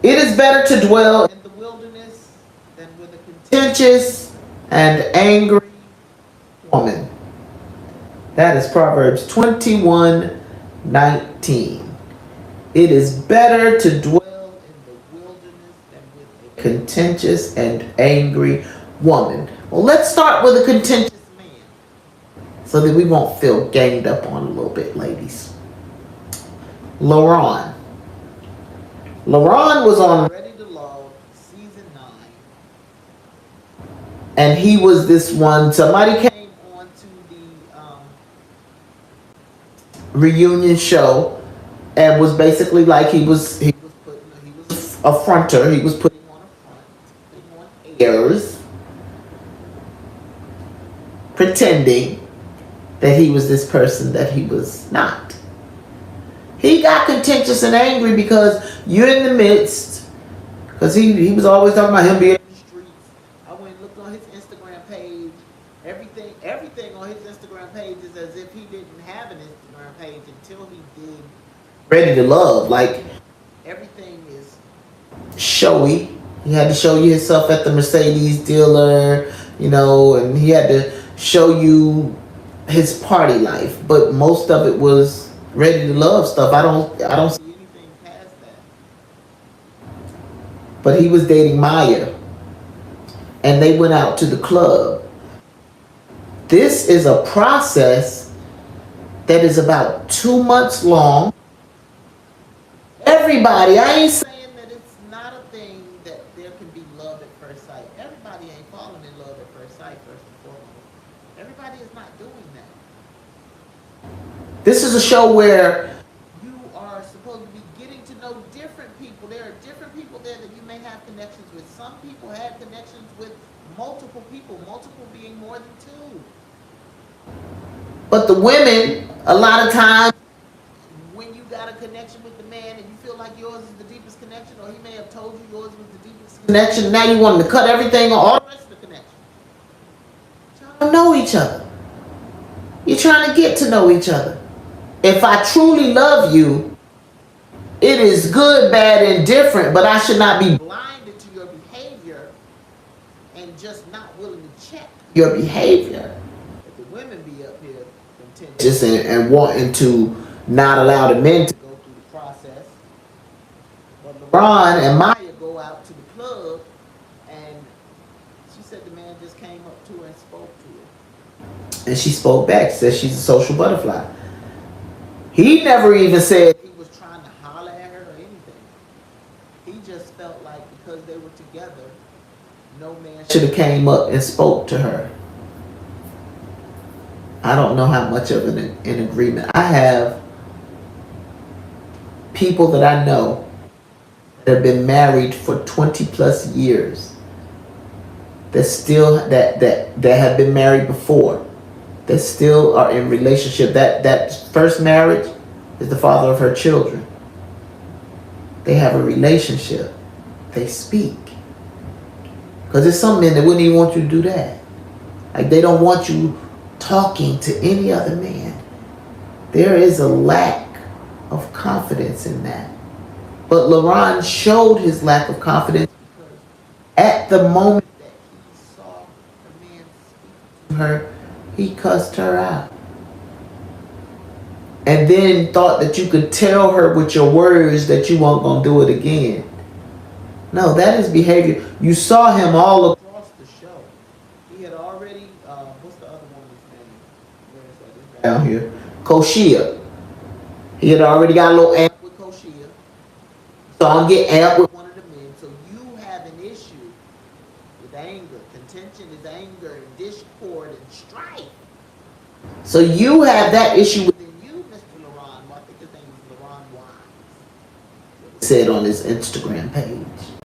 It is better to dwell in the wilderness than with a contentious and angry woman. That is Proverbs 21:19. It is better to dwell in the wilderness than with a contentious and angry woman. Well, let's start with a contentious man so that we won't feel ganged up on a little bit, ladies. LaRon. LaRon was on Ready to Love season 9. And he was this one. Somebody came on to the reunion show and was basically like he was a fronter. He was putting on a front, putting on airs, pretending that he was this person that he was not. He got contentious and angry because you're in the midst. Because he was always talking about him being in the streets. I went and looked on his Instagram page. Everything on his Instagram page is as if he didn't have an Instagram page until he did Ready to Love. Like, everything is showy. He had to show you himself at the Mercedes dealer, and he had to show you his party life. But most of it was Ready to Love stuff. I don't see anything past that. But he was dating Maya, and they went out to the club. This is a process that is about 2 months long. Everybody, I ain't saying that it's not a thing that there can be love at first sight. Everybody ain't falling in love at first sight, first and foremost. Everybody is not doing that. This is a show where you are supposed to be getting to know different people. There are different people there that you may have connections with. Some people had connections with multiple people, multiple being more than 2. But the women, a lot of times, when you got a connection with the man and you feel like yours is the deepest connection, or he may have told you yours was the deepest connection, now you want to cut everything on all the rest of the connection. Y'all don't know each other. You're trying to get to know each other. If I truly love you, it is good, bad, and different, but I should not be blinded to your behavior and just not willing to check your behavior. If the women be up here contentious and wanting to not allow the men to go through the process, but LaRon and Maya go out to the club, and she said the man just came up to her and spoke to her. And she spoke back, said she's a social butterfly. He never even said he was trying to holler at her or anything. He just felt like because they were together, no man should have came up and spoke to her. I don't know how much of an agreement. I have people that I know that have been married for 20 plus years that still that have been married before, that still are in relationship. That first marriage is the father of her children. They have a relationship. They speak. Because there's some men that wouldn't even want you to do that. Like, they don't want you talking to any other man. There is a lack of confidence in that. But LaRon showed his lack of confidence because at the moment that he saw the man speak to her, he cussed her out. And then thought that you could tell her with your words that you weren't going to do it again. No, that is behavior. You saw him all across the show. He had already, what's the other woman's name? Where is that? Down here. Koshia. He had already got a little amp with Koshia. So I'm getting amp with one of the men. So you have an issue with anger. Contention is anger and discord and strife. So you have that issue within you, Mr. LaRon. I think his name is LaRon Wise. Said on his Instagram page.